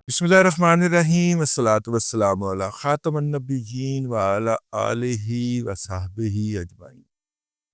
بسم اللہ الرحمن الرحیم والصلاۃ والسلام علی خاتم النبیین وعلی آلہ وصحبہ اجمعین۔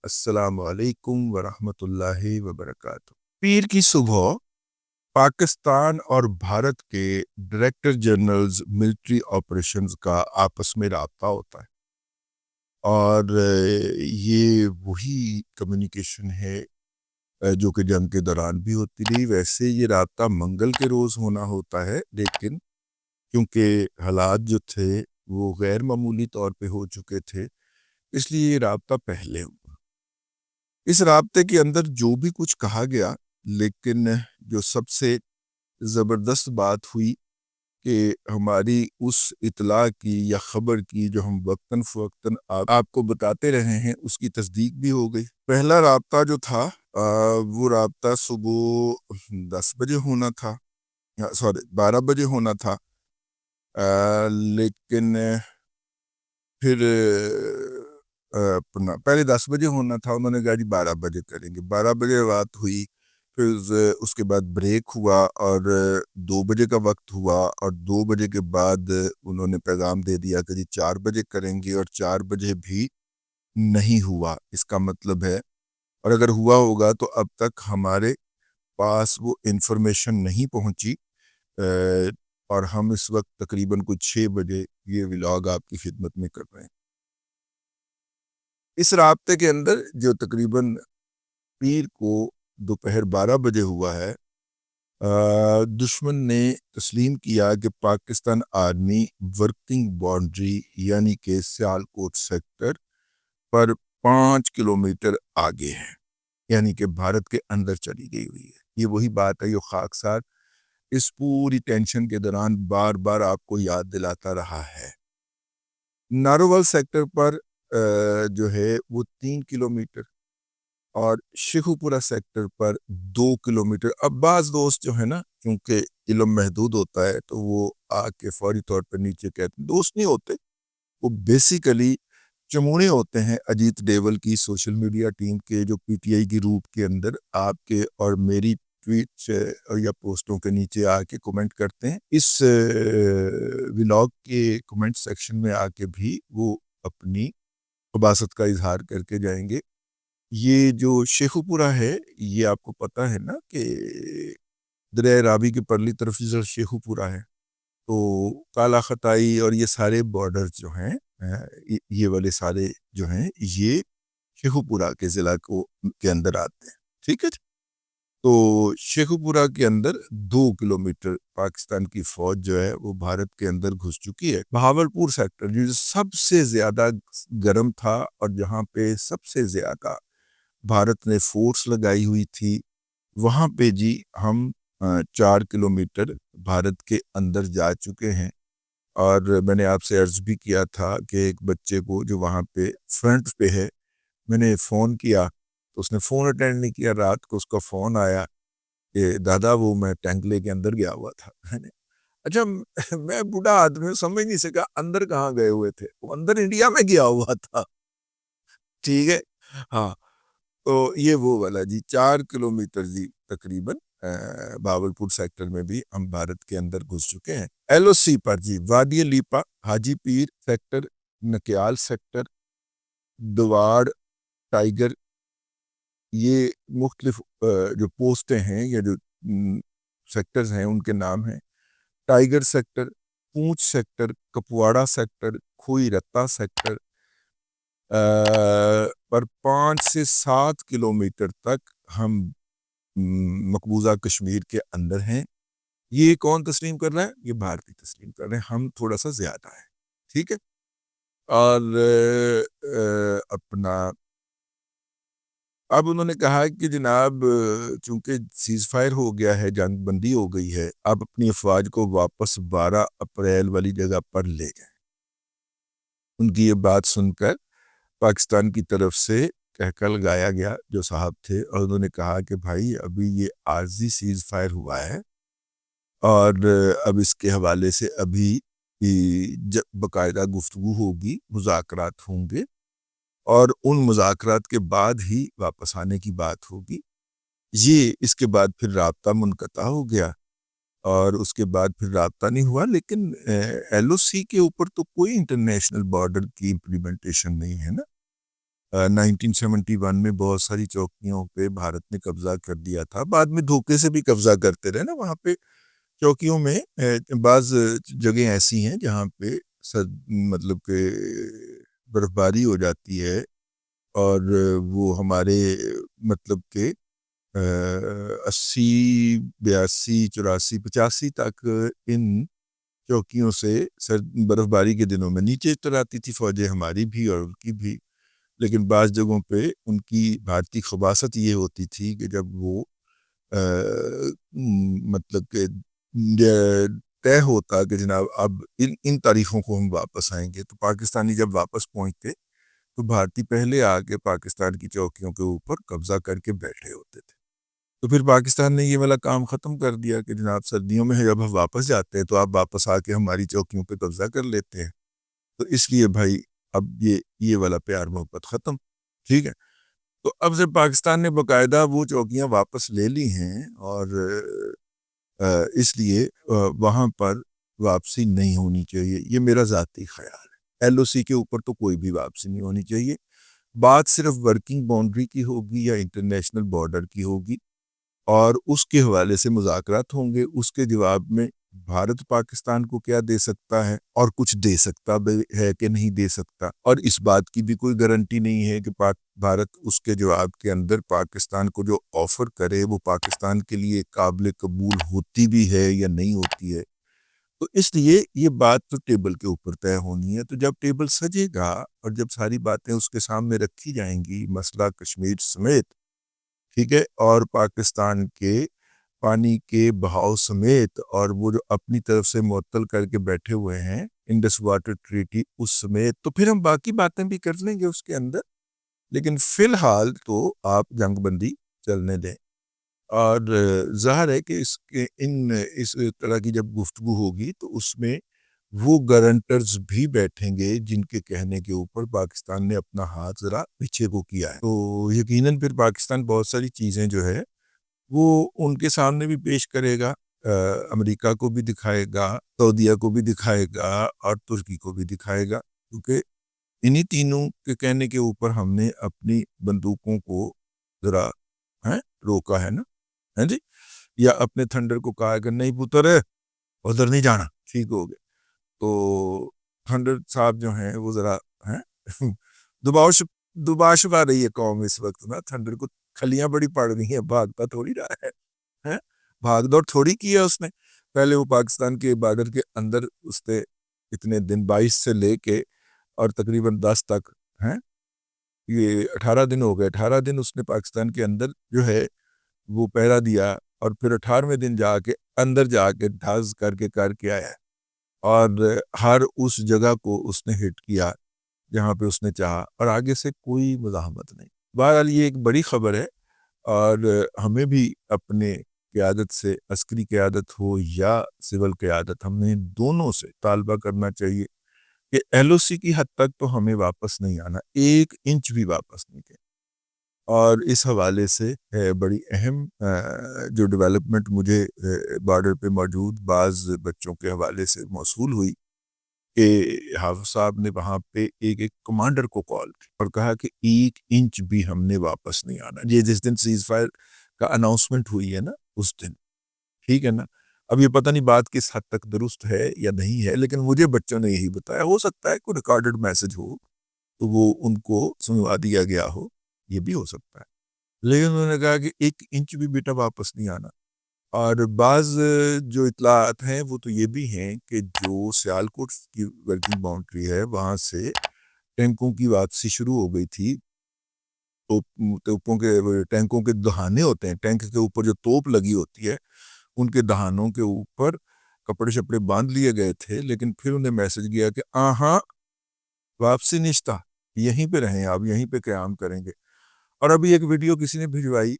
السلام علیکم ورحمۃ اللہ وبرکاتہ۔ پیر کی صبح پاکستان اور بھارت کے ڈائریکٹر جنرلز ملٹری آپریشنز کا آپس میں رابطہ ہوتا ہے، اور یہ وہی کمیونیکیشن ہے جو کہ جنگ کے دوران بھی ہوتی رہی۔ ویسے یہ رابطہ منگل کے روز ہونا ہوتا ہے، لیکن کیونکہ حالات جو تھے وہ غیر معمولی طور پہ ہو چکے تھے، اس لیے یہ رابطہ پہلے ہوا۔ اس رابطے کے اندر جو بھی کچھ کہا گیا، لیکن جو سب سے زبردست بات ہوئی کہ ہماری اس اطلاع کی یا خبر کی جو ہم وقتاً فوقتاً آپ کو بتاتے رہے ہیں، اس کی تصدیق بھی ہو گئی۔ پہلا رابطہ جو تھا وہ رابطہ صبح 10 بجے ہونا تھا، 12 بجے ہونا تھا، لیکن پھر اپنا پہلے 10 بجے ہونا تھا، انہوں نے کہا جی 12 بجے کریں گے۔ 12 بجے بات ہوئی، پھر اس کے بعد بریک ہوا اور 2 بجے کا وقت ہوا، اور 2 بجے کے بعد انہوں نے پیغام دے دیا کہ جی 4 بجے کریں گے، اور 4 بجے بھی نہیں ہوا۔ اس کا مطلب ہے، اور اگر ہوا ہوگا تو اب تک ہمارے پاس وہ انفارمیشن نہیں پہنچی، اور ہم اس وقت تقریباً کچھ 6 بجے یہ ولاگ آپ کی خدمت میں کر رہے ہیں۔ اس رابطے کے اندر جو تقریباً پیر کو دوپہر 12 بجے ہوا ہے، دشمن نے تسلیم کیا کہ پاکستان آرمی ورکنگ باؤنڈری یعنی کہ سیالکوٹ سیکٹر پر 5 کلومیٹر آگے ہے، یعنی کہ بھارت کے اندر چلی گئی ہوئی ہے۔ یہ وہی بات ہے جو خاکسار اس پوری ٹینشن کے دوران بار بار آپ کو یاد دلاتا رہا ہے۔ ناروول سیکٹر پر جو ہے وہ 3 کلومیٹر، اور شیخوپورہ سیکٹر پر 2 کلومیٹر۔ اب بعض دوست جو ہے نا، کیونکہ علم محدود ہوتا ہے، تو وہ آ کے فوری طور پر نیچے کہتے ہیں، دوست نہیں ہوتے، وہ بیسیکلی چمونے ہوتے ہیں اجیت ڈیول کی سوشل میڈیا ٹیم کے، جو پی ٹی آئی کی روپ کے اندر آپ کے اور میری ٹویٹ یا پوسٹوں کے نیچے آ کے کومنٹ کرتے ہیں۔ اس ولاگ کے کومنٹ سیکشن میں آ کے بھی وہ اپنی خباثت کا اظہار کر کے جائیں گے۔ یہ جو شیخوپورہ ہے، یہ آپ کو پتہ ہے نا کہ دریائے راوی کی پرلی طرف سے شیخوپورہ ہے، تو کالا خطائی اور یہ سارے بارڈر جو ہیں، یہ والے سارے جو ہیں، یہ شیخوپورہ کے ضلع کے اندر آتے ہیں، ٹھیک ہے۔ تو شیخوپورہ کے اندر 2 کلومیٹر پاکستان کی فوج جو ہے وہ بھارت کے اندر گھس چکی ہے۔ بہاولپور سیکٹر جو سب سے زیادہ گرم تھا اور جہاں پہ سب سے زیادہ بھارت نے فورس لگائی ہوئی تھی، وہاں پہ جی ہم 4 کلومیٹر بھارت کے اندر جا چکے ہیں۔ اور میں نے آپ سے عرض بھی کیا تھا کہ ایک بچے کو جو وہاں پہ فرنٹ پہ ہے، میں نے فون کیا تو اس نے فون اٹینڈ نہیں کیا۔ رات کو اس کا فون آیا کہ دادا وہ میں ٹینکلے کے اندر گیا ہوا تھا۔ اچھا، میں بوڑھا آدمی سمجھ نہیں سکا اندر کہاں گئے ہوئے تھے، وہ اندر انڈیا میں گیا ہوا تھا، ٹھیک ہے۔ ہاں، تو یہ وہ والا جی 4 کلومیٹر جی تقریباً بہاولپور سیکٹر میں بھی ہم بھارت کے اندر گھس چکے ہیں۔ ایل او سی پر جی وادی لیپا، حاجی پیر سیکٹر، نکیال سیکٹر، دواڑ، ٹائیگر، یہ مختلف جو پوسٹیں ہیں یا جو سیکٹرز ہیں ان کے نام ہیں۔ Tiger sector, Poonch sector, Kupwara sector, Khui Ratta sector پر 5 سے 7 کلومیٹر تک ہم مقبوضہ کشمیر کے اندر ہیں۔ یہ کون تسلیم کر رہا ہے؟ یہ بھارتی تسلیم کر رہے ہیں، ہم تھوڑا سا زیادہ ہیں، ٹھیک ہے۔ اور اپنا اب انہوں نے کہا کہ جناب چونکہ سیز فائر ہو گیا ہے، جنگ بندی ہو گئی ہے، آپ اپنی افواج کو واپس 12 اپریل والی جگہ پر لے جائیں۔ ان کی یہ بات سن کر پاکستان کی طرف سے کہکا لگایا گیا جو صاحب تھے، اور انہوں نے کہا کہ بھائی ابھی یہ عارضی سیز فائر ہوا ہے، اور اب اس کے حوالے سے ابھی باقاعدہ گفتگو ہوگی، مذاکرات ہوں گے، اور ان مذاکرات کے بعد ہی واپس آنے کی بات ہوگی۔ یہ اس کے بعد پھر رابطہ منقطع ہو گیا، اور اس کے بعد پھر رابطہ نہیں ہوا. لیکن ایل او سی کے اوپر تو کوئی انٹرنیشنل بارڈر کی امپلیمنٹیشن نہیں ہے نا. 1971 میں بہت ساری چوکیوں پہ بھارت نے قبضہ کر دیا تھا. بعد میں دھوکے سے بھی قبضہ کرتے رہے نا. وہاں پہ چوکیوں میں بعض جگہیں ایسی ہیں جہاں پہ مطلب کہ برف باری ہو جاتی ہے اور وہ ہمارے مطلب کہ 80 82 84 85 تک ان چوکیوں سے برف باری کے دنوں میں نیچے اتر آتی تھی فوجیں ہماری بھی اور ان کی بھی. لیکن بعض جگہوں پہ ان کی بھارتی خباثت یہ ہوتی تھی کہ جب وہ مطلب کہ طے ہوتا کہ جناب اب ان تاریخوں کو ہم واپس آئیں گے, تو پاکستانی جب واپس پہنچتے تو بھارتی پہلے آ کے پاکستان کی چوکیوں کے اوپر قبضہ کر کے بیٹھے ہوتے تھے. تو پھر پاکستان نے یہ والا کام ختم کر دیا کہ جناب سردیوں میں جب ہم واپس جاتے ہیں تو آپ واپس آ کے ہماری چوکیوں پہ قبضہ کر لیتے ہیں. تو اس لیے بھائی اب یہ والا پیار محبت ختم. ٹھیک ہے. تو اب سے پاکستان نے باقاعدہ وہ چوکیاں واپس لے لی ہیں اور اس لیے وہاں پر واپسی نہیں ہونی چاہیے. یہ میرا ذاتی خیال ہے. ایل او سی کے اوپر تو کوئی بھی واپسی نہیں ہونی چاہیے. بات صرف ورکنگ باؤنڈری کی ہوگی یا انٹرنیشنل بارڈر کی ہوگی اور اس کے حوالے سے مذاکرات ہوں گے. اس کے جواب میں بھارت پاکستان کو کیا دے سکتا ہے اور کچھ دے سکتا ہے کہ نہیں دے سکتا, اور اس بات کی بھی کوئی گارنٹی نہیں ہے کہ بھارت اس کے جواب کے اندر پاکستان کو جو آفر کرے وہ پاکستان کے لیے قابل قبول ہوتی بھی ہے یا نہیں ہوتی ہے. تو اس لیے یہ بات تو ٹیبل کے اوپر طے ہونی ہے. تو جب ٹیبل سجے گا اور جب ساری باتیں اس کے سامنے رکھی جائیں گی, مسئلہ کشمیر سمیت, ٹھیک ہے, اور پاکستان کے پانی کے بہاؤ سمیت, اور وہ جو اپنی طرف سے معطل کر کے بیٹھے ہوئے ہیں انڈس واٹر ٹریٹی اس سمیت, تو پھر ہم باقی باتیں بھی کر لیں گے اس کے اندر. لیکن فی الحال تو آپ جنگ بندی چلنے دیں. اور ظاہر ہے کہ اس طرح کی جب گفتگو ہوگی تو اس میں وہ گارنٹرز بھی بیٹھیں گے جن کے کہنے کے اوپر پاکستان نے اپنا ہاتھ ذرا پیچھے کو کیا ہے. تو یقیناً پھر پاکستان بہت ساری چیزیں جو ہے وہ ان کے سامنے بھی پیش کرے گا, امریکہ کو بھی دکھائے گا, سعودیہ کو بھی دکھائے گا اور ترکی کو بھی دکھائے گا, کیونکہ انہی تینوں کے کہنے کے اوپر ہم نے اپنی بندوقوں کو ذرا روکا ہے نا, ہے جی, یا اپنے تھنڈر کو کہا کہ نہیں پتر ہے ادھر نہیں جانا, ٹھیک ہو گیا. تو تھنڈر صاحب جو ہیں وہ ذرا دباؤ شبا رہی ہے قوم اس وقت نا. تھنڈر کو کھلیاں بڑی پڑ رہی ہیں, بھاگتا تھوڑی رہا ہے, بھاگ دوڑ تھوڑی کی ہے اس نے. پہلے وہ پاکستان کے بارڈر کے اندر اس نے اتنے دن 22 سے لے کے اور تقریباً 10 تک ہیں, یہ 18 دن ہو گئے, 18 دن اس نے پاکستان کے اندر جو ہے وہ پہرا دیا, اور پھر 18ویں دن جا کے اندر جا کے ڈھاز کر کے آیا ہے, اور ہر اس جگہ کو اس نے ہٹ کیا جہاں پہ اس نے چاہا, اور آگے سے کوئی مزاحمت نہیں. بہرحال یہ ایک بڑی خبر ہے, اور ہمیں بھی اپنے قیادت سے, عسکری قیادت ہو یا سول قیادت, ہم نے دونوں سے طالبہ کرنا چاہیے کہ ایل او سی کی حد تک تو ہمیں واپس نہیں آنا, 1 انچ بھی واپس نہیں گئے. اور اس حوالے سے بڑی اہم جو ڈیولپمنٹ مجھے بارڈر پہ موجود بعض بچوں کے حوالے سے موصول ہوئی کہ حافظ صاحب نے وہاں پہ ایک کمانڈر کو کال کی اور کہا کہ 1 انچ بھی ہم نے واپس نہیں آنا. یہ جس دن سیز فائر کا اناؤنسمنٹ ہوئی ہے نا اس دن, ٹھیک ہے نا. اب یہ پتہ نہیں بات کس حد تک درست ہے یا نہیں ہے, لیکن مجھے بچوں نے یہی بتایا. ہو سکتا ہے کوئی ریکارڈڈ میسج ہو تو وہ ان کو سنوا دیا گیا ہو, یہ بھی ہو سکتا ہے. لیکن انہوں نے کہا کہ 1 انچ بھی بیٹا واپس نہیں آنا. اور بعض جو اطلاعات ہیں وہ تو یہ بھی ہیں کہ جو سیالکوٹ کی ورکنگ باؤنڈری ہے وہاں سے ٹینکوں کی واپسی شروع ہو گئی تھی. توپوں کے ٹینکوں کے دہانے ہوتے ہیں, ٹینک کے اوپر جو توپ لگی ہوتی ہے ان کے دہانوں کے اوپر کپڑے شپڑے باندھ لیے گئے تھے, لیکن پھر انہیں میسج گیا کہ واپسی نشتہ, یہیں پہ رہیں آپ, یہیں پہ قیام کریں گے. اور ابھی ایک ویڈیو کسی نے بھجوائی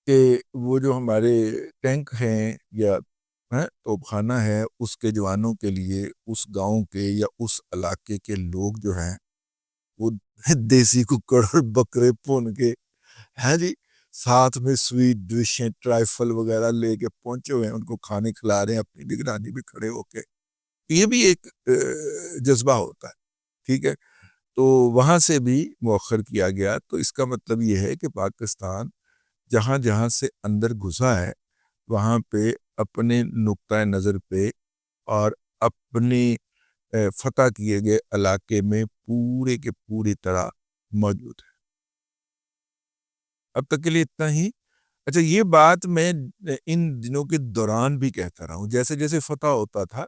کہ وہ جو ہمارے ٹینک ہیں یا توپ خانہ ہے اس کے جوانوں کے لیے اس گاؤں کے یا اس علاقے کے لوگ جو ہیں وہ دیسی ککڑ اور بکرے پون کے ہیں جی ساتھ میں سویٹ ڈشیں ٹرائفل وغیرہ لے کے پہنچے ہوئے ہیں, ان کو کھانے کھلا رہے ہیں اپنی نگرانی بھی کھڑے ہو کے. یہ بھی ایک جذبہ ہوتا ہے, ٹھیک ہے. تو وہاں سے بھی مؤخر کیا گیا. تو اس کا مطلب یہ ہے کہ پاکستان جہاں جہاں سے اندر گھسا ہے وہاں پہ اپنے نقطۂ نظر پہ اور اپنی فتح کیے گئے علاقے میں پورے کے پوری طرح موجود ہے. اب تک کے لیے اتنا ہی. اچھا, یہ بات میں ان دنوں کے دوران بھی کہتا رہا ہوں, جیسے جیسے فتح ہوتا تھا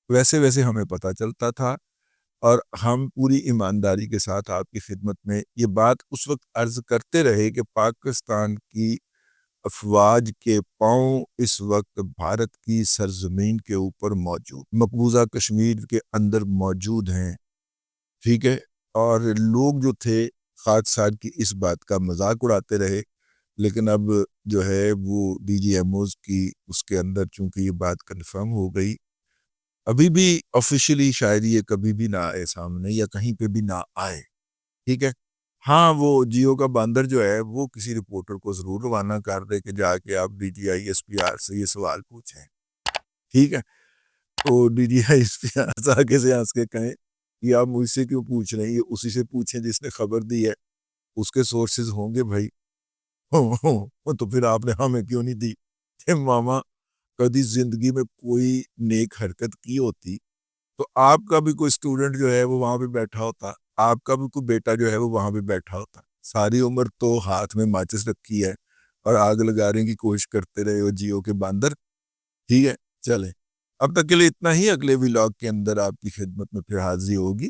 ویسے ویسے ہمیں پتہ چلتا تھا, اور ہم پوری ایمانداری کے ساتھ آپ کی خدمت میں یہ بات اس وقت عرض کرتے رہے کہ پاکستان کی افواج کے پاؤں اس وقت بھارت کی سرزمین کے اوپر موجود, مقبوضہ کشمیر کے اندر موجود ہیں, ٹھیک ہے. اور لوگ جو تھے خاکسار کی اس بات کا مذاق اڑاتے رہے, لیکن اب جو ہے وہ ڈی جی ایم اوز کی اس کے اندر چونکہ یہ بات کنفرم ہو گئی, ابھی بھی آفیشلی شاید یہ کبھی بھی نہ آئے سامنے یا کہیں پہ بھی نہ آئے, ٹھیک ہے. ہاں, وہ جیو کا باندر جو ہے وہ کسی رپورٹر کو ضرور روانہ کر دے کہ جا کے آپ D G I S P R سے یہ سوال پوچھیں, ٹھیک ہے. تو D G I S P R آگے سے ہنس کے کہیں کہ آپ مجھ سے کیوں پوچھ رہے ہیں, یہ اسی سے پوچھیں جس نے خبر دی ہے, اس کے سورسز ہوں گے بھائی. تو پھر آپ نے ہمیں کیوں نہیں دی؟ کہ ماما کبھی زندگی میں کوئی نیک حرکت کی ہوتی تو آپ کا بھی کوئی سٹوڈنٹ جو ہے وہ وہاں پہ بیٹھا ہوتا, آپ کا بھی کوئی بیٹا جو ہے وہ وہاں پہ بیٹھا ہوتا. ساری عمر تو ہاتھ میں ماچس رکھی ہے اور آگ لگانے کی کوشش کرتے رہے ہو جیو کے باندر, ٹھیک ہے. چلیں, اب تک کے لیے اتنا ہی. اگلے ولاگ کے اندر آپ کی خدمت میں پھر حاضری ہوگی.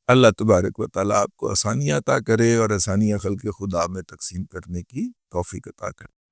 اللہ تبارک و تعالیٰ آپ کو آسانیاں عطا کرے اور آسانیاں خلق خدا میں تقسیم کرنے کی توفیق عطا کرے.